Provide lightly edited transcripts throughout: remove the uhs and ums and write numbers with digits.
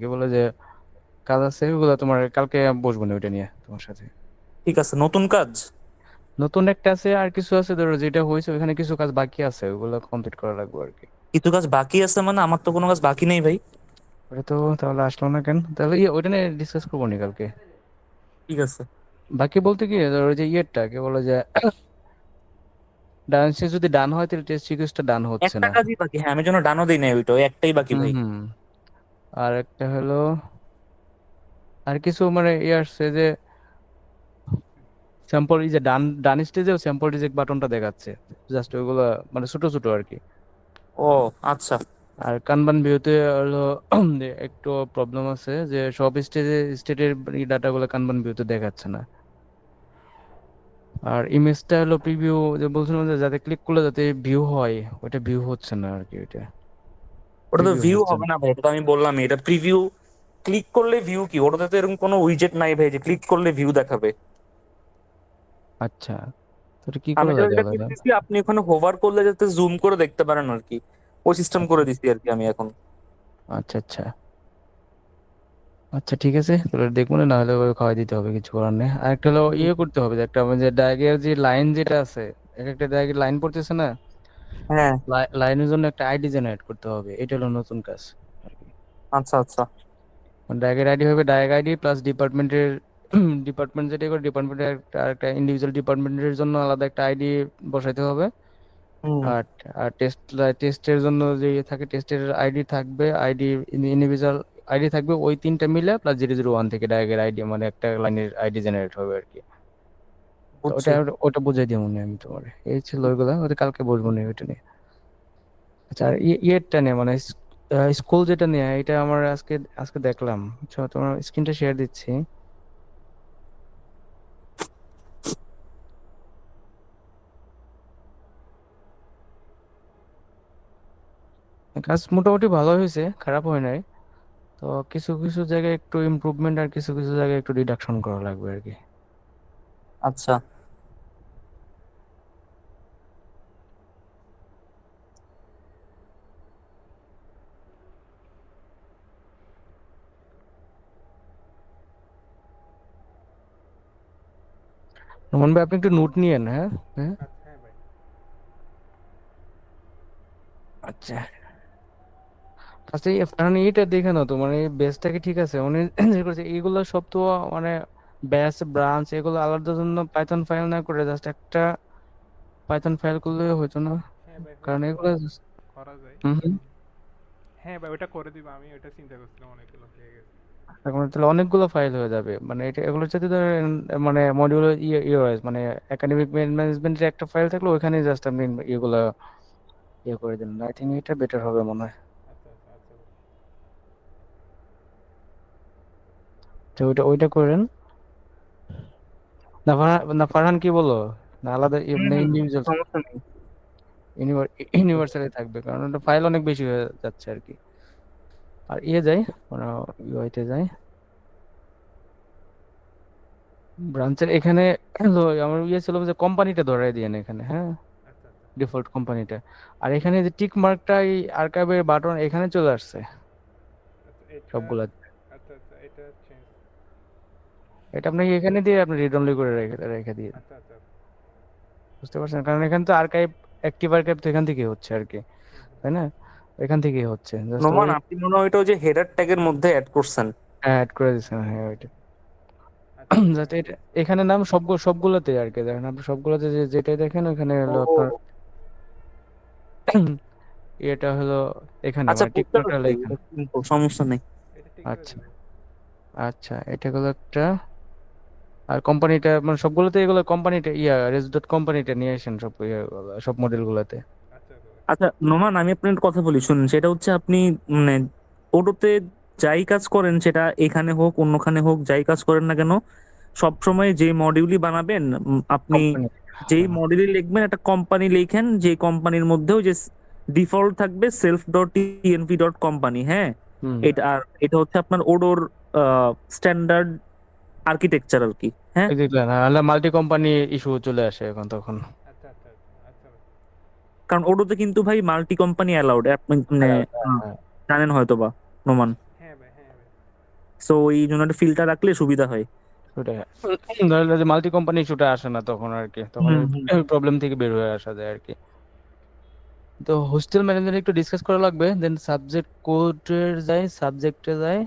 কি বলে যে কাজ আছে ওগুলো তোমার কালকে বসবো না ওইটা নিয়ে তোমার সাথে। ঠিক আছে, নতুন কাজ? নতুন একটা আছে আর কিছু আছে, ধরো যেটা হয়েছে ওখানে কিছু কাজ বাকি আছে, ওগুলো কমপ্লিট করা লাগবে আর কি। কিছু কাজ বাকি আছে মানে? আমার তো কোনো কাজ বাকি নেই ভাই। ওটা তো তাহলে আসলো না কেন? তাহলে ওইটা নিয়ে ডিসকাস করবো নি কালকে। ঠিক আছে। বাকি বলতে কি ধরো ওই যে ইয়েরটা কি বলে যে ডান সে যদি ডান হয় তাহলে টেস্ট সিরিজটা ডান হচ্ছে একটা না। কাজই বাকি, হ্যাঁ, আমি যেন ডানও দিই না, ওইটা ওই একটাই বাকি হুম ভাই। হুম। আর একটা হলো আর কিছু মানে ইয়ে আসছে যে স্যাম্পল, এই যে ডান স্টেজেও স্যাম্পল রিজেক্ট বাটনটা দেখাচ্ছে, জাস্ট ওইগুলো মানে ছোট ছোট আর কি। ও আচ্ছা। আর কানবান ভিউতে হলো যে একটু প্রবলেম আছে যে সব স্টেটের ডাটাগুলো কানবান ভিউতে দেখাচ্ছে না। আর ইমেজটা হলো প্রিভিউ, যে বলছিলাম যে যাতে ক্লিক করলে যাতে ভিউ হয়, ওটা ভিউ হচ্ছে না আর কি, ওইটা ওটা তো প্রিভিউ ভিউ হচ্ছে হবে না। না ভাই, এটা তো আমি বললাম, এটা প্রিভিউ। ক্লিক করলে ভিউ কি? ওটাতে তো এরকম কোনো উইজেট নাই ভাই যে ক্লিক করলে ভিউ দেখাবে। আচ্ছা, তো এটা কি আমি করা যায় যেটা তাহলে? করতেছি, আপনি ওখানে হোভার করলে যাতে জুম করে দেখতে পারেন আর কি। ওই সিস্টেম আচ্ছা করে দিছি আর কি আমি এখন। আচ্ছা আচ্ছা। আচ্ছা ঠিক আছে, তাহলে দেখবো না, হলে ওই খাওয়াই দিতে হবে, কিছু করার নেই। আর একটা হলো ইয়ে করতে হবে যে একটা মানে যে ডায়াগের যে লাইন যেটা আছে, এক একটা ডায়াগের লাইন পড়তেছে না, হ্যাঁ। লাইনের জন্য একটা আইডি জেনারেট করতে হবে, এটা হলো নতুন কাজ আর কি। আচ্ছা আচ্ছা। ডায়াগের আইডি হবে ডায়াগ আইডি প্লাস ডিপার্টমেন্টের ডিপার্টমেন্ট যেটা করে ডিপার্টমেন্টের একটা ইন্ডিভিজুয়াল ডিপার্টমেন্টের জন্য আলাদা একটা আইডি বসাইতে হবে। হুম। আর আর টেস্টের জন্য যে ইয়ে থাকে, টেস্টের আইডি থাকবে, আইডি ইন্ডিভিজুয়াল আইডি থাকবে, ওই তিনটা মিলে প্লাস 001 থেকে ডায়াগের আইডি মানে একটা লাইনের আইডি জেনারেট হবে আর কি। তো ওটা বুঝছি। ওটা বুঝাই দিব মনে হয় আমি তোমার। এই ছিল ওইগুলা, ওটা কালকে বলবো না ওইটা নিয়ে। আচ্ছা আর ইয়েরটা নিয়ে মানে স্কুল যেটা নিয়ে, এটা আমার আজকে আজকে দেখলাম। আচ্ছা, তোমার স্ক্রিনটা শেয়ার দিচ্ছি। কাজ মোটামুটি ভালো হয়েছে, খারাপ হয় নাই। তো কিছু কিছু জায়গায় একটু ইমপ্রুভমেন্ট আর কিছু কিছু জায়গায় একটু ডিডাকশন করা লাগবে আর কি। আচ্ছা। রমন ভাই আপনি একটু নোট নিয়েন, হ্যাঁ। হ্যাঁ। আচ্ছা, হ্যাঁ ভাই। আচ্ছা। আচ্ছা মানে এটা দেখে না তো মানে বেসটা কি ঠিক আছে উনি যে করেছে এগুলো সব তো মানে ব্যাস ব্রাঞ্চ এগুলো আলাদার জন্য পাইথন ফাইল না করে জাস্ট একটা পাইথন ফাইল করলে হতো না? হ্যাঁ ভাই, কারণ ওইটা এগুলো করা যায়। হুম হুম। হ্যাঁ ভাই, ওটা করে দিব, আমি ওটা চিন্তা করছিলাম, অনেকগুলো হয়ে গেছে। এখন তাহলে অনেকগুলো ফাইল হয়ে যাবে, মানে এটা এগুলোর সাথে ধরেন মানে মডিউল ইয়ে ইয়ে মানে একাডেমিক ম্যানেজমেন্টের একটা ফাইল থাকলে ওখানে জাস্ট আপনি এগুলো ইয়ে করে দিন, আই থিঙ্ক এটা বেটার হবে মনে হয়। আচ্ছা আচ্ছা আচ্ছা ভাই। তো ওইটা ওইটা করেন। না না ফারহান কি বলো? না আলাদা হুম মানে হুম, ইন্ডিভিজুয়াল সমস্যা নেই। ইউনিভার্সালি থাকবে, কারণ ওটা ফাইল অনেক বেশি হয়ে যাচ্ছে আর কি। আর ইয়ে যায় মানে ইউআইতে যায় ব্রাঞ্চের এখানে হলো আমার ইয়ে ছিল যে কোম্পানিটা ধরাই দিয়ে না এখানে, হ্যাঁ, আচ্ছা আচ্ছা ডিফল্ট কোম্পানিটা। আর এখানে যে টিক মার্কটা এই আর্কাইভের বাটন এখানে চলে আসছে আচ্ছা, এটা সবগুলা। আচ্ছা আচ্ছা, এটা চেঞ্জ। এটা আপনাকে এখানে দিয়ে আপনি রিড অনলি করে রেখে রেখে দিয়ে আচ্ছা আচ্ছা। বুঝতে পারছেন, কারণ এখানে তো আর্কাইভ, অ্যাক্টিভ আর্কাইভ তো এখান থেকে হচ্ছে আর কি, হুম হুম। তাই না? এখান থেকেই হচ্ছে জাস্ট নোমান, ওই আপনি মনে হয় ওইটা ওই যে হেডার ট্যাগের মধ্যে অ্যাড করছেন। অ্যাড করে দিচ্ছেন, হ্যাঁ ওইটা। আচ্ছা ওইটা জাস্ট আমি এটা দেখছি। এখানে নাম সবগুলোতে আর কি, দেখেন আপনি সবগুলোতে যেটাই দেখেন ওখানে হলো আপনার ও এটা হলো এখানে হুম আচ্ছা, মানে টিক বুঝতে মার্কটা হলো পারছি, এখানে। এটা simple, সমস্যা নেই। এটা ঠিক করে আচ্ছা দিব। আচ্ছা, এটা হলো একটা। আর কোম্পানিটা মানে সবগুলোতে এগুলো কোম্পানিটা ইয়া রেজ ডট কোম্পানিটা নিয়ে আসেন সব সব মডেল গুলাতে। আচ্ছা আচ্ছা ভাই। আচ্ছা নোমান, আমি আপনার একটা কথা বলি শুনুন, সেটা হচ্ছে আপনি মানে ওটোতে যাই কাজ করেন, সেটা এখানে হোক অন্যখানে হোক, যাই কাজ করেন না কেন, সব সময় যে মডিউলই বানাবেন, আপনি কোম্পানি। যেই মডিউলই লিখবেন একটা কোম্পানি লেখেন, যে কোম্পানির মধ্যেও যে ডিফল্ট থাকবে self dot ENV dot company. হ্যাঁ, হুম। এটা আর এটা হচ্ছে আপনার ওডোর স্ট্যান্ডার্ড আর্কিটেকচার আর কি। হ্যাঁ, এই দেখলেন নাহলে মাল্টি কোম্পানি ইস্যু চলে আসে এখন তখন। আচ্ছা আচ্ছা আচ্ছা আচ্ছা ভাই। কারণ ওডোতে কিন্তু ভাই মাল্টি কোম্পানি অ্যালাউড, আপনি মানে হ্যাঁ হ্যাঁ হ্যাঁ। জানেন হয়তো বা, নোমান। হ্যাঁ ভাই, হ্যাঁ ভাই। সো এই জন্য একটা ফিল্টার রাখলে সুবিধা হয়। ওটাই ধরলে যে মাল্টি কোম্পানি ইস্যুটা আসে না তখন আর কি, তখন হুম হুম। এই প্রবলেম থেকে বের হয়ে আসা যায় আর কি। তো হোস্টেল ম্যানেজমেন্ট একটু ডিসকাস করা লাগবে, দেন সাবজেক্ট কোডের যাই, সাবজেক্টে যাই।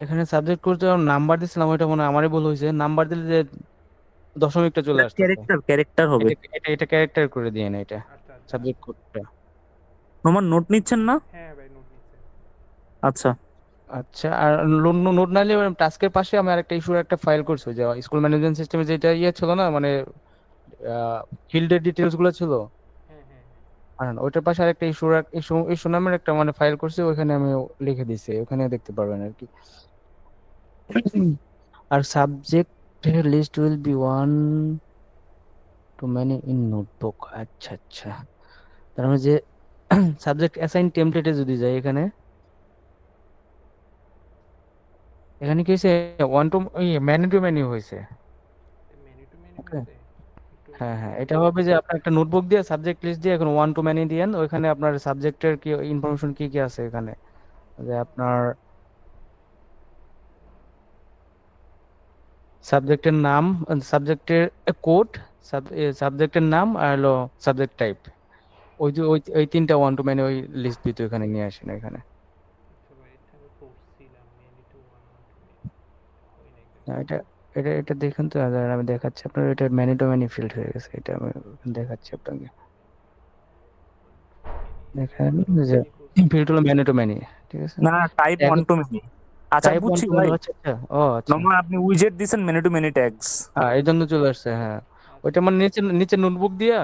এখানে সাবজেক্ট কোড নাম্বার দিছিলাম, ওইটা মনে হয় আমারই ভুল হয়েছে, নাম্বার দিলে যে দশমিকটা চলে এটা আসতেছে। ক্যারেক্টার ক্যারেক্টার হবে। এটা এটা এটা ক্যারেক্টার করে দিয়ে না এটা, আচ্ছা আচ্ছা। সাবজেক্ট কোডটা। নোমান নোট নিচ্ছেন না? হ্যাঁ ভাই নোট নিচ্ছে। আচ্ছা। আচ্ছা, আর নোট না নিলে টাস্কের পাশে আমি আরেকটা ইস্যুর একটা ফাইল করছি, যে স্কুল ম্যানেজমেন্ট সিস্টেমে যেটা ইয়ে ছিল না, মানে ফিল্ডের ডিটেলস গুলো ছিল। হ্যাঁ হ্যাঁ হ্যাঁ। আর ওইটার পাশে আরেকটা ইস্যু নামের একটা মানে ফাইল করছি, ওইখানে আমি লিখে দিছি, ওখানে দেখতে পারবেন আর কি। আর subject list will be one to many in notebook. আচ্ছা আচ্ছা, তার মানে যে সাবজেক্ট অ্যাসাইন টেমপ্লেটে যদি যাই, এখানে এখানে কি হয়েছে, one to many to many হয়েছে। মেনু টু মেনু ওকে, হয়েছে। একটু হ্যাঁ হ্যাঁ, দেখি এটা হবে যে আপনার একটা নোটবুক দিয়ে সাবজেক্ট লিস্ট দিয়ে এখন ওয়ান টু মেনি দিয়েন, ওইখানে আপনার সাবজেক্টের কি ইনফরমেশন কি কি আছে এখানে, যে আপনার সাবজেক্টের নাম, সাবজেক্টের কোড, সাবজেক্টের নাম, আর হলো সাবজেক্ট টাইপ, ওই যে ওই তিনটা ওয়ান টু মেনি ওই লিস্ট দিতে এখানে নিয়ে আসেন এখানে। আচ্ছা ভাই, এটা আমি করছিলাম many to one one to ওই নাই না, এটা এটা দেখুন তো, দাঁড়ান আমি দেখাচ্ছি আপনার, এটা ম্যানি টু ম্যানি ফিল্ড হয়ে গেছে, এটা আমি দেখাচ্ছি আপনাকে। দেখেন ওয়ান টু যে মেনি করছি। ফিল্ড হলো ম্যানি টু ম্যানি, ঠিক আছে। না, টাইপ ওয়ান টু মেনি। আচ্ছা টাইপ ওয়ান বুঝছি টু ম্যানি, ভাই। আচ্ছা আচ্ছা, ও আচ্ছা। নোমান আপনি উইজেট দিছেন মেনি টু মেনি ট্যাগস। হ্যাঁ, এই জন্য চলে আসছে, হ্যাঁ। আচ্ছা ওইটা মানে আচ্ছা। নিচে নিচে নোটবুক দিয়া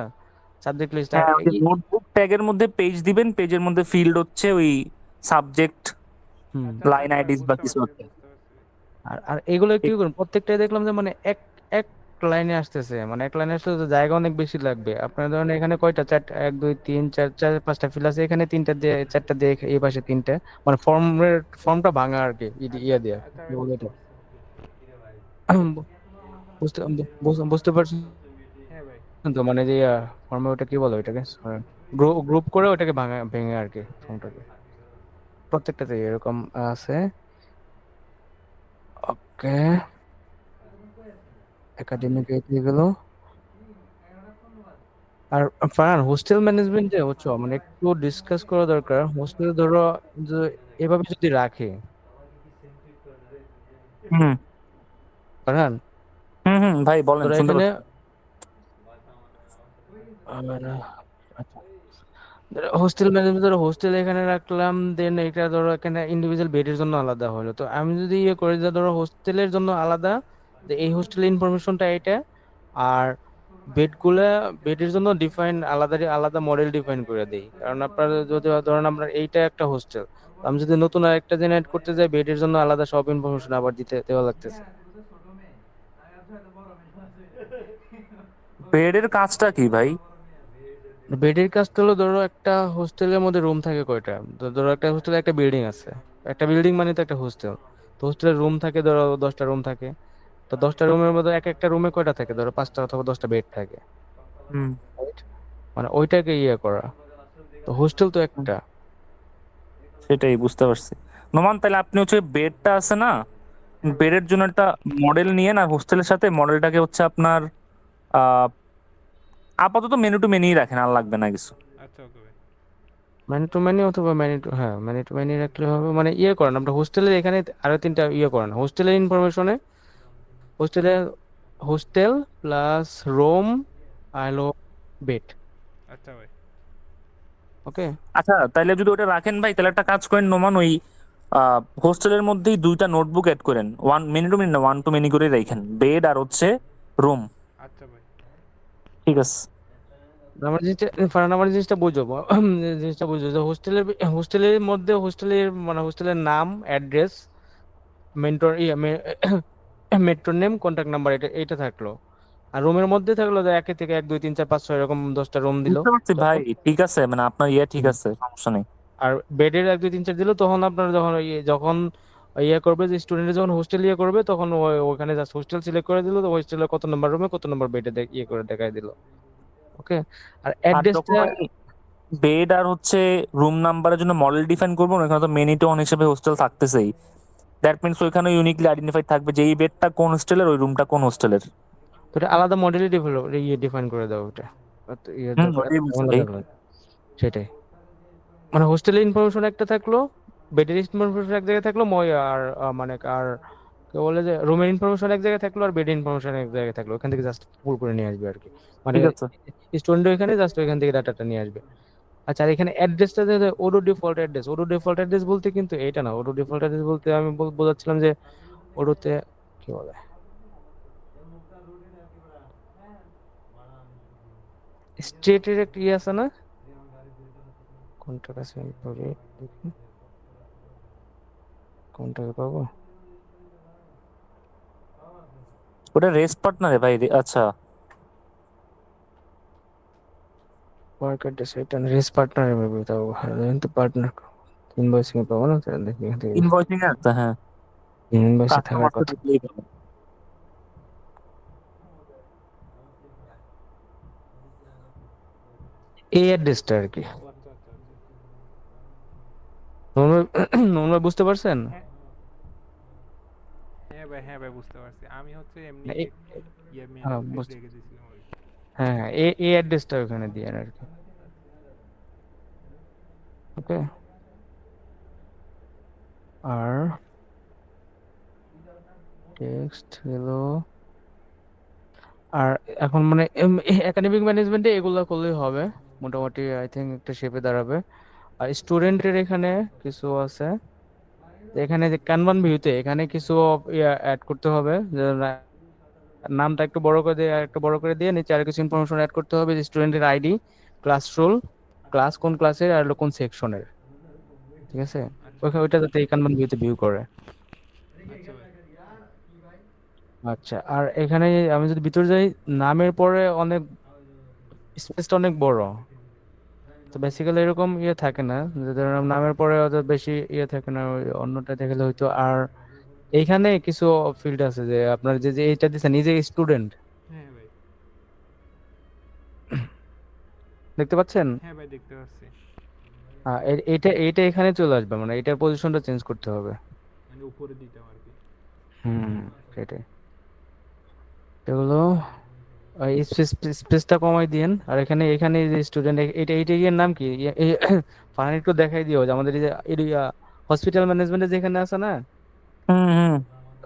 সাবজেক্ট লিস্ট আর হ্যাঁ, ওই যে নোটবুক ট্যাগের মধ্যে পেজ দিবেন, পেজের মধ্যে ফিল্ড হচ্ছে ওই সাবজেক্ট, হুম। আচ্ছা আচ্ছা লাইন আচ্ছা ভাই, আইডিস বা বুঝতে কিছু পারছি একটা। বুঝতে পারছি। আর এগুলো কি করুন, প্রত্যেকটাই দেখলাম যে মানে এক এক লাইনে আসতেছে, মানে এক লাইনে আসলে তো জায়গা অনেক বেশি লাগবে আপনার। ধরেন এখানে কয়টা, চারটা, এক দুই তিন চার, চার পাঁচটা ফিল আছে, এখানে তিনটা দিয়ে, চারটা দিয়ে, এই পাশে তিনটা, মানে ফর্মটা ভাঙা আর কি, আচ্ছা ইয়ে আচ্ছা দিয়ে আচ্ছা কি ভাই, বলে বুঝতে এটা। পারছি। বুঝতে বুঝতে পারছেন হ্যাঁ ভাই। তো, মানে যে ফর্মে ওটা কি বলে ওইটাকে, গ্রুপ করে ওটাকে ভাঙা ভেঙে আর কি ফর্মটাকে, প্রত্যেকটাতে এরকম আছে। ওকে, একাডেমিক এই গেল। আর ফারহান, হোস্টেল ম্যানেজমেন্ট যে হচ্ছে মানে একটু ডিসকাস করা দরকার। হোস্টেল ধরো যে এভাবে যদি রাখে, হুম ফারহান, হুম হুম, ভাই বলেন, ধরো শুনতে এখানে পাচ্ছি। হোস্টেল ম্যানেজমেন্ট, ধরো হোস্টেল এখানে রাখলাম, দেন এটা ধরো এখানে ইন্ডিভিজুয়াল বেডের জন্য আলাদা হলো, তো আমি যদি ইয়ে করি যে ধরো হোস্টেলের জন্য আলাদা, যে এই হোস্টেলের ইনফরমেশনটা এটা, আর বেডগুলা, বেডের জন্য ডিফাইন আলাদা আলাদা মডেল ডিফাইন করে দেই। কারণ আপনার যদি ধরেন আপনার এইটা একটা হোস্টেল, আমি যদি নতুন আরেকটা জেনারেট করতে যাই, বেডের জন্য আলাদা সব ইনফরমেশন আবার দিতে দেওয়া লাগতেছে। বেডের কাজটা কি ভাই? বেডের কাজটা হলো, ধরো একটা হোস্টেলের মধ্যে রুম থাকে কয়টা, ধরো একটা হোস্টেলে একটা বিল্ডিং আছে, একটা বিল্ডিং মানে তো একটা হোস্টেল। তো হোস্টেলের রুম থাকে ধরো 10টা রুম থাকে, তো 10টা রুমের মধ্যে এক একটা রুমে কয়টা থাকে, ধরো 5টা অথবা 10টা বেড থাকে, হুম right? মানে ওইটাকে ইয়ে করা, তো হোস্টেল তো হুম, একটা। সেটাই বুঝতে পারছি। নোমান তাহলে আপনি হচ্ছে বেডটা আছে না, হ্যাঁ ভাই। বেডের জন্য একটা মডেল নিয়ে না, হোস্টেলের সাথে মডেলটাকে হচ্ছে আপনার আহ আপাতত মেনু টু মেনি রাখেন, আর লাগবে না কিছু। আচ্ছা ওকে ভাই। ম্যানি টু ম্যানি অথবা ম্যানি টু, হ্যাঁ ম্যানি টু ম্যানি রাখলে হবে, মানে ইয়ে করেন আমরা হোস্টেলের এখানে আরো তিনটা ইয়ে করেন হোস্টেলের ইনফরমেশনে, হোস্টেলের হোস্টেল প্লাস রুম আর হলো বেড। আচ্ছা ভাই। ওকে, আচ্ছা তাইলে যদি ওটা রাখেন ভাই, তাহলে একটা কাজ করেন নোমান, ওই হোস্টেলের মধ্যেই দুইটা নোটবুক অ্যাড করেন, ওয়ান মেনি টু মেনি না, ওয়ান টু মেনি করে রাখেন, বেড আর হচ্ছে রুম। আচ্ছা ভাই। ঠিক আছে। আমার জিনিসটা ফারান, আমার জিনিসটা বুঝো, জিনিসটা বুঝো যে হোস্টেলের মধ্যে হোস্টেলের মানে হোস্টেলের নাম, অ্যাড্রেস, মেন্টর মেট্রোর নেম, কন্ট্যাক্ট নাম্বার, এটা এটা থাকলো। আর রুমের মধ্যে থাকলো যে একে থেকে 1 2 3 4 5 6 এরকম 10টা রুম দিল বুঝতে পারছি ভাই, তখন। ঠিক আছে, মানে আপনার ইয়ে ঠিক হুম। আছে, সমস্যা নেই। আর বেডের 1 2 3 4 দিল, তখন আপনার যখন যখন ইয়ে করবে, যে স্টুডেন্ট যখন হোস্টেল ইয়ে করবে, তখন ওখানে জাস্ট হোস্টেল সিলেক্ট করে দিল, তো হোস্টেলের কত নম্বর রুমে কত নম্বর বেডে ইয়ে করে দেখাই দিল। ওকে, আর আর যখন অ্যাড্রেসটা, ওই বেড আর হচ্ছে রুম নাম্বারের জন্য মডেল ডিফাইন করবো না, এখানে তো মেনিতে অন হিসেবে হোস্টেল থাকতেছেই। দ্যাট মিনস ওইখানে ইউনিকলি আইডেন্টিফাইড থাকবে যে এই বেডটা কোন হোস্টেলের, ওই রুমটা কোন হোস্টেলের। তো এটা আলাদা মডেলই ডেভেলপ ইয়ে ডিফাইন করে দাও ওটা। ইয়ে হুম, দরকার এত ওইটাই বলছি ঝামেলা ভাই। দরকার নেই। সেটাই, মানে হোস্টেলের ইনফরমেশন একটা থাকলো, বেডের ইনফরমেশন এক জায়গায় থাকলো, মই আর মানে আর কে বলে যে রুমের ইনফরমেশন এক জায়গায় থাকলো আর বেডের ইনফরমেশন এক জায়গায় থাকলো, ওখান থেকে জাস্ট পুল করে নিয়ে আসবে আর কি। মানে ঠিক আছে। স্টুডেন্ট এখানে জাস্ট ওইখান থেকে ডাটাটা নিয়ে আসবে। আচ্ছা, আর এখানে অ্যাড্রেসটা যে Odoo default address, Odoo default address বলতে কিন্তু এটা না, ওডো ডিফল্ট অ্যাড্রেস বলতে আমি বোঝাচ্ছিলাম যে ওডোতে কি বলে, স্টেটের একটা ইয়ে আছে না, কোনটা কাছে আমি পাবো, দেখি কোনটাকে পাবো। ওটা রেস্ট পার্টনারে ভাই, আচ্ছা। ওয়ার্ক অ্যাড্রেস এটা রেস পার্টনার এভাবে বলতে পারবো, কিন্তু পার্টনার ইনভয়েসিং এ পাবো না, তাহলে দেখি এখান থেকে ইনভয়েসিং এ আছে, হ্যাঁ। ইনভয়েসে থাকার কাস্টমার তো কথা। দেখলেই পাবে। এই অ্যাড্রেসটা আর কি, ও আচ্ছা আচ্ছা আচ্ছা। নর্মাল নর্মাল বুঝতে পারছেন? হ্যাঁ হ্যাঁ ভাই, হ্যাঁ ভাই বুঝতে পারছি। আমি হচ্ছে এমনি না, ইয়ে মেন হ্যাঁ অফিস রেখে দিয়েছিলাম আর কি। হ্যাঁ হ্যাঁ, এই অ্যাড্রেসটা ওখানে দিয়ে আর কি। ওকে। আর টেক্সট হলো, আর এখন মানে একাডেমিক ম্যানেজমেন্টে এগুলো করলেই হবে মোটামুটি, আই থিঙ্ক একটা শেপে দাঁড়াবে। আর স্টুডেন্টের এখানে কিছু আছে, তো এখানে যে কানভান ভিউতে এখানে কিছু অ্যাড করতে হবে, যে নামটা একটু বড় করে দিয়ে, আর একটু বড় করে দিয়ে নিচে আর কিছু ইনফরমেশন অ্যাড করতে হবে, যে স্টুডেন্টের আইডি, ক্লাস রোল, ক্লাস কোন ক্লাসের আর হলো কোন সেকশনের, ঠিক আছে? আচ্ছা ওইখানে ওইটা যাতে এই কানভান ভিউতে ভিউ করে। আচ্ছা ভাই। আচ্ছা, আর এখানে আমি যদি ভিতরে যাই, নামের পরে অনেক স্পেসটা অনেক বড়, তো বেসিক্যালি এরকম ইয়ে থাকে না, যে ধরুন নামের পরে অত বেশি ইয়ে থাকে না, ওই অন্যটা দেখলে হয়তো। আর এইখানে কিছু ফিল্ড আছে, যে আপনার যে যে এইটা দিচ্ছেন নিজে স্টুডেন্ট, হ্যাঁ ভাই। দেখতে পাচ্ছেন? হ্যাঁ ভাই দেখতে পাচ্ছি। এইটা এইটা এখানে চলে আসবে, মানে এটার পজিশনটা চেঞ্জ করতে হবে। মানে উপরে দিতাম আর কি। হুম, সেটাই। এগুলো স্পেসটা কমাই দিয়েন। আর এখানে এখানে যে স্টুডেন্ট, এটা এইটা ইয়ের নাম কি, ফানি একটু দেখাই দিও যে আমাদের এই যে হসপিটাল ম্যানেজমেন্টে যেখানে আছে না, হুম হুম।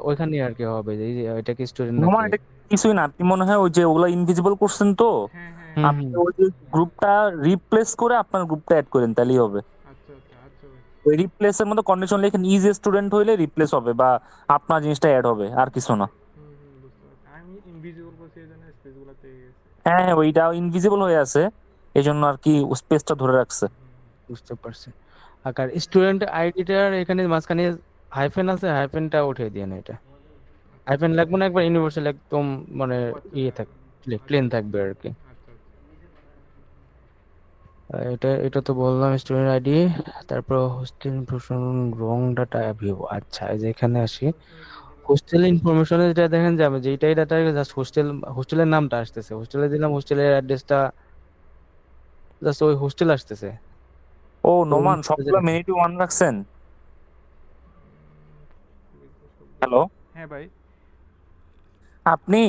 ওইখানে আর কি হবে, যে এই যে এটা কি স্টুডেন্ট নোমান, নাকি। এটা কিছুই না, আপনি মনে হয় ওই যে ওগুলা ইনভিজিবল করছেন তো, হ্যাঁ হ্যাঁ হুম হ্যাঁ। আপনি হুম, ওই যে গ্রুপটা রিপ্লেস করে আপনার গ্রুপটা অ্যাড করেন, তাহলেই হবে। আচ্ছা আচ্ছা আচ্ছা ভাই। ওই রিপ্লেসের মধ্যে কন্ডিশন লেখেন ইজ স্টুডেন্ট হইলে রিপ্লেস হবে বা আপনার জিনিসটা অ্যাড হবে, আর কিছু না। হুম হুম, বুঝতে পারছি। আমি ইনভিজিবল করছি এই জন্য স্পেসগুলো পেয়ে গেছে। হ্যাঁ হ্যাঁ, ওইটা ইনভিজিবল হয়ে আছে, এই জন্য আর কি স্পেসটা ধরে রাখছে। বুঝতে পারছি। আর স্টুডেন্ট আইডিটার এখানে মাঝখানে হাইফেন আছে, হাইফেনটা উঠিয়ে দিয়ে না, এটা আচ্ছা হাইফেন লাগবে না, একবার ইউনিভার্সাল একদম, মানে ও আচ্ছা ইয়ে আচ্ছা থাকবে, প্লেন থাকবে আর কি। আচ্ছা আচ্ছা। এটা এটা তো বললাম স্টুডেন্ট আইডি। তারপর হোস্টেল ইনফরমেশন, রং ডাটা ভিউ। আচ্ছা, এই যে এখানে আসি, হোস্টেল ইনফরমেশনে যেটা দেখেন যাবে, যে এইটাই ডাটা, জাস্ট হোস্টেল, হোস্টেলের নামটা আসতেছে, হোস্টেলে দিলাম, হোস্টেলের অ্যাড্রেসটা, জাস্ট ওই হোস্টেল আসতেছে। ও তো ওই নোমান, হোস্টেলে সবগুলো যেটা, মিনিটই ওয়ান রাখছেন? সবগুলো। হ্যালো, হ্যাঁ ভাই। আপনি,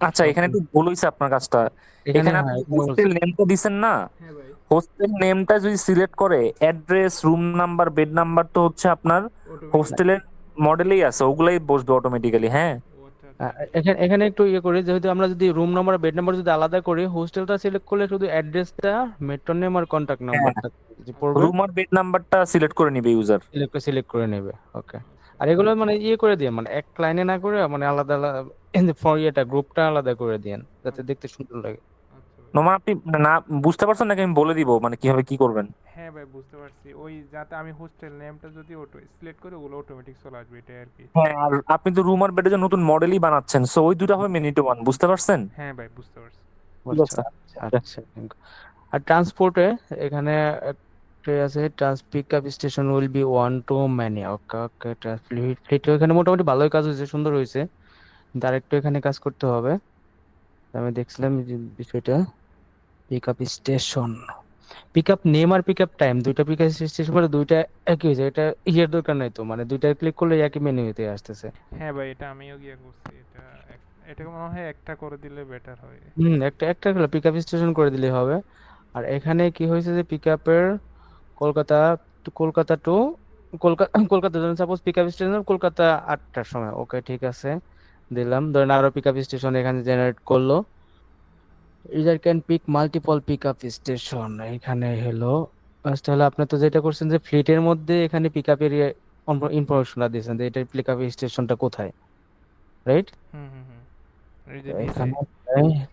আচ্ছা এখানে সবগুলো একটু ভুল হইছে আপনার কাজটা। এখানে, এখানে হ্যাঁ আপনি এখানে বলছে। হোস্টেল নেমটা দিছেন না, হ্যাঁ ভাই। হোস্টেল নেমটা যদি সিলেক্ট করে address, room number, bed number তো হচ্ছে আপনার অটোমেটিক। হোস্টেলের মডেলেই আছে, ওগুলাই বসবে অটোমেটিক্যালি, হ্যাঁ। ও আচ্ছা আচ্ছা। এখানে এখানে একটু ইয়ে করি, যেহেতু আমরা যদি রুম নাম্বার বেড নাম্বার যদি আলাদা করি, হোস্টেলটা সিলেক্ট করলে শুধু অ্যাড্রেসটা, মেট্রো নেম আর কন্ট্যাক্ট হ্যাঁ, নাম্বারটা আচ্ছা পড়বে, রুম আর বেড নাম্বারটা সিলেক্ট করে নিবে ইউজার। সিলেক্ট সিলেক্ট করে নেবে। ওকে। আচ্ছা আর এগুলো মানে ইয়ে করে দিয়ে, মানে এক লাইনে না করে, মানে আলাদা আলাদা ইয়েটা গ্রুপটা আলাদা করে দিয়েন, যাতে আচ্ছা দেখতে সুন্দর লাগে। আচ্ছা ভাই। নোমান, আপনি না বুঝতে পারছেন নাকি আমি বলে দিব মানে কিভাবে কি করবেন? হ্যাঁ ভাই বুঝতে পারছি। ওই যাতে আমি হোস্টেল নেমটা যদি অটো সিলেক্ট করি ওগুলো অটোমেটিক চলে আসবে, এটাই আর কি। হ্যাঁ, আর আপনি তো রুম আর বেডের জন্য নতুন মডেলই বানাচ্ছেন, সো ওই দুটা হবে মিনিট ওয়ান, বুঝতে পারছেন? হ্যাঁ ভাই বুঝতে পারছি। ঠিক আচ্ছা আছে। আচ্ছা আচ্ছা, thank you. আর ট্রান্সপোর্টে এখানে একটা আছে, pick up station will be one to many. Okay okay, fleet এখানে মোটামুটি ভালোই কাজ হয়েছে, সুন্দর হয়েছে, কিন্তু আরেকটু এখানে কাজ করতে হবে। আমি দেখছিলাম এই যে বিষয়টা, pick up station, pick up name আর পিক আপ টাইম দুইটা পিক আপ স্টেশন করে দুইটা একই হয়েছে, এটা ইয়ের দরকার নাই তো, মানে দুইটা ক্লিক করলে একই মেনুতে আসতেছে। হ্যাঁ ভাই, এটা আমিও গিয়ে করছি। এটাকে মনে হয় একটা করে দিলে বেটার হয়। একটা একটা পিক আপ স্টেশন করে দিলেই হবে। আর এখানে কি হয়েছে যে পিক আপের কলকাতা কলকাতা টু কলকাতা কলকাতা ধরেন suppose pick up station Kolkata 8টার সময়, ওকে ঠিক আছে দিলাম। ধরেন আরো পিক আপ স্টেশন এখানে জেনারেট করলো, user can pick multiple pick up station, এখানে হলো ফার্স্ট হলো আপনি তো যেটা করছেন যে ফ্লিটের মধ্যে এখানে পিক আপের ইনফরমেশনটা দিয়েছেন যে এটা পিক আপ স্টেশনটা কোথায়, রাইট? হুম হুম হুম। এই যে নিচে। এখানে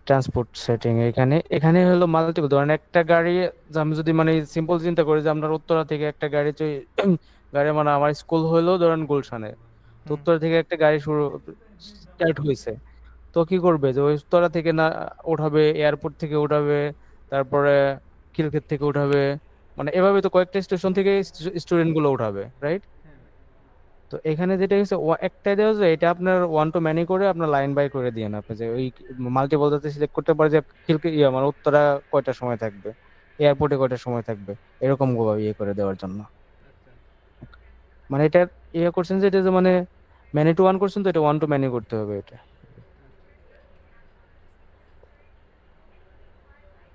ট্রান্সপোর্ট সেটিং, এখানে এখানে হলো মাল্টিপল, ধরেন একটা গাড়ি যে আমি যদি মানে সিম্পল চিন্তা করি যে আপনার উত্তরা থেকে একটা গাড়ি গাড়ি মানে আমার স্কুল হলো ধরেন গুলশানে, তো হুম উত্তরা থেকে একটা গাড়ি শুরু স্টার্ট হয়েছে, তো কি করবে যে ওই উত্তরা থেকে না উঠাবে, এয়ারপোর্ট থেকে উঠাবে, তারপরে খিলক্ষেত থেকে উঠাবে, মানে এভাবে তো কয়েকটা স্টেশন থেকে স্টুডেন্ট গুলো উঠাবে, রাইট? তো এখানে যেটা হচ্ছে একটা দেওয়া যায় এটা আপনার ওয়ান টু ম্যানি করে আপনার লাইন বাই করে দিয়ে আপনি যে ওই মাল্টিপল যাতে সিলেক্ট করতে পারে যে মানে উত্তরা কয়টার সময় থাকবে, এয়ারপোর্টে কয়টার সময় থাকবে, এরকম ভাবে ইয়ে করে দেওয়ার জন্য। মানে এটা ইয়ে করছেন যে এটা যে মানে ম্যানি টু ওয়ান করছেন, তো এটা ওয়ান টু ম্যানি করতে হবে এটা।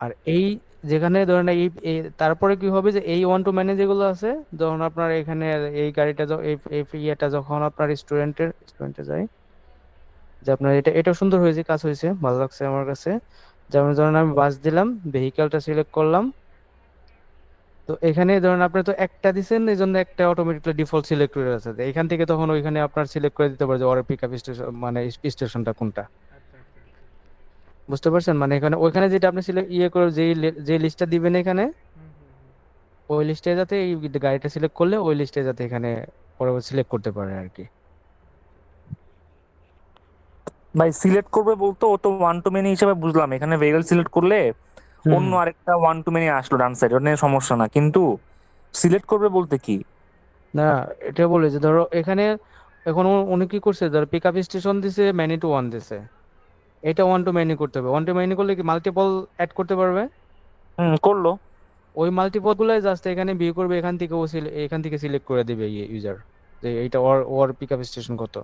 আর এই যেখানে ধরেন তারপরে কি হবে যে এই ওয়ান টু ম্যানি যেগুলো আছে, যখন আপনার এখানে এই গাড়িটা এই ইয়েটা যখন আপনার স্টুডেন্টে যায়, যে আপনার এটা এটা সুন্দর হয়েছে, কাজ হয়েছে, ভালো লাগছে আমার কাছে। যেমন ধরেন আমি বাস দিলাম, ভেহিকেলটা সিলেক্ট করলাম, তো এখানে ধরেন আপনি তো একটা দিছেন এই জন্য একটা অটোমেটিকলি ডিফল্ট সিলেক্ট করে আছে, তো এখান থেকে তখন ওইখানে আপনার সিলেক্ট করে দিতে পারে যে ওর পিক আপ স্টেশন মানে স্টেশনটা কোনটা, বুঝতে পারছেন? মানে এখানে ওইখানে যেটা আপনি সিলেক্ট ইয়ে করে যে লিস্টটা দিবেন এখানে, হুম হুম হুম। ওই লিস্টে যাতে এই গাড়িটা সিলেক্ট করলে ওই লিস্টে যাতে এখানে পরবর্তী সিলেক্ট করতে পারে আর কি। ভাই সিলেক্ট করবে বলতো, ও তো ওয়ান টু মেনি হিসেবে বুঝলাম, এখানে ভেহিকল সিলেক্ট করলে হুম। অন্য আরেকটা ওয়ান টু মেনি আসলো ডান সাইড, ওটা নিয়ে সমস্যা না, কিন্তু সিলেক্ট করবে বলতে কি? না, এটা বলে যে ধরো এখানে এখন উনি কি করছে, ধরো পিক আপ স্টেশন দিছে, ম্যানি টু ওয়ান দিছে, এটা ওয়ান টু মেনি করতে হবে। ওয়ান টু মেনি করলে কি মাল্টিপল অ্যাড করতে পারবে, হুম, করলো। ওই মাল্টিপল গুলাই জাস্ট এখানে ভিউ করবে, এখান থেকে এখান থেকে সিলেক্ট করে দিবে ইউজার যে এইটা ওর ওর পিক আপ স্টেশন কত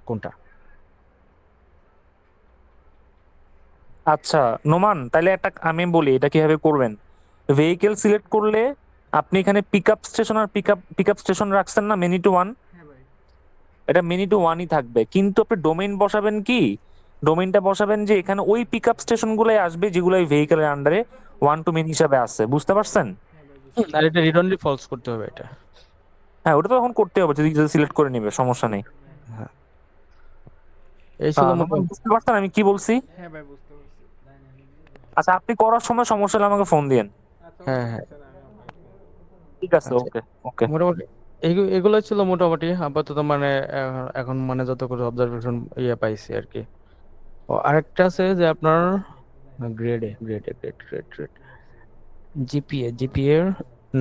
কোনটা। আচ্ছা নোমান, তাহলে একটা আমি বলি এটা কিভাবে করবেন। ভেহিকেল সিলেক্ট করলে আপনি এখানে পিক আপ স্টেশন আর পিক আপ স্টেশন রাখছেন না মিনি টু ওয়ান, হ্যাঁ ভাই। এটা মিনি টু ওয়ানই থাকবে, কিন্তু আপনি ডোমেইন বসাবেন কি, ডোমেইনটা বসাবেন যে এখানে ওই পিক আপ স্টেশন গুলাই আসবে যেগুলো এই ভেহিকেলের আন্ডারে ওয়ান টু মেনি হিসাবে আছে, বুঝতে পারছেন? হ্যাঁ ভাই, বুঝতে আর পারছি। এটা রিড অনলি ফলস করতে হবে এটা। হ্যাঁ, ওটা তো এখন করতে হবে, যদি সিলেক্ট করে নিবে সমস্যা নেই। হ্যাঁ, এই ছিল নোমান মোটামুটি। বুঝতে পারছেন আমি কি বলছি? হ্যাঁ ভাই, বুঝতে পারছি। আচ্ছা, আপনি করার সময় সমস্যা হলে আমাকে ফোন দিয়েন। আচ্ছা, কোনো হ্যাঁ, হ্যাঁ, সমস্যা নাই, আমি আপনাকে ফোন করবো। ঠিক আছে, আচ্ছা, ওকে। ওকে। মোটামুটি এগুলো ছিল মোটামুটি আপাতত, মানে এখন মানে যতগুলো অবজারভেশন ইয়ে পাইছি আর কি। ও আরেকটা আছে যে আপনার গ্রেড জিপিএ এর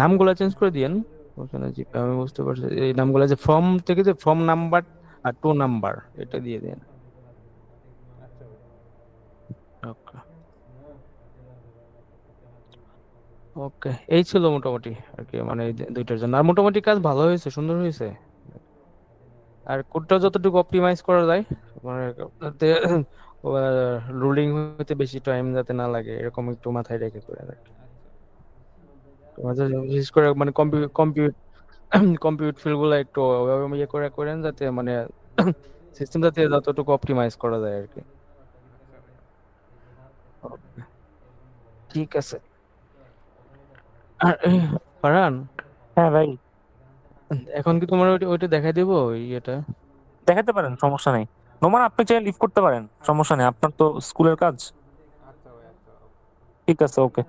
নামগুলো চেঞ্জ করে দিয়েন, ওখানে জিপি আমি বুঝতে পারছি এই নামগুলো যে ফর্ম থেকে যে ফর্ম নাম্বার আর টু নাম্বার এটা দিয়ে দিন। আচ্ছা ভাই। ওকে, ওকে, এই ছিল মোটামুটি আর কি, মানে এই দুইটার জন্য। আর মোটামুটি কাজ ভালো হয়েছে, সুন্দর হয়েছে। আর কোডটা যতটুকু অপটিমাইজ করা যায়, মানে যাতে রুলিং হতে বেশি টাইম যাতে না লাগে এরকম একটু মাথায় রেখে করে আর কি। বিশেষ করে মানে কম্পিউট ফিল্ড গুলো একটু ওভাবে ইয়ে করে করেন যাতে মানে সিস্টেম যাতে যতটুকু অপটিমাইজ করা যায় আর কি। Okay, ঠিক আছে। আর ফারহান, হ্যাঁ ভাই, এখন কি তোমার ওইটা দেখাই দেবো ইয়েটা? দেখাতে পারেন, সমস্যা নেই। নোমান আপনি চাইলে লিভ করতে পারেন, আচ্ছা সমস্যা নেই, আপনার তো স্কুলের কাজ। আচ্ছা ভাই, আচ্ছা। ঠিক আছে, ওকে।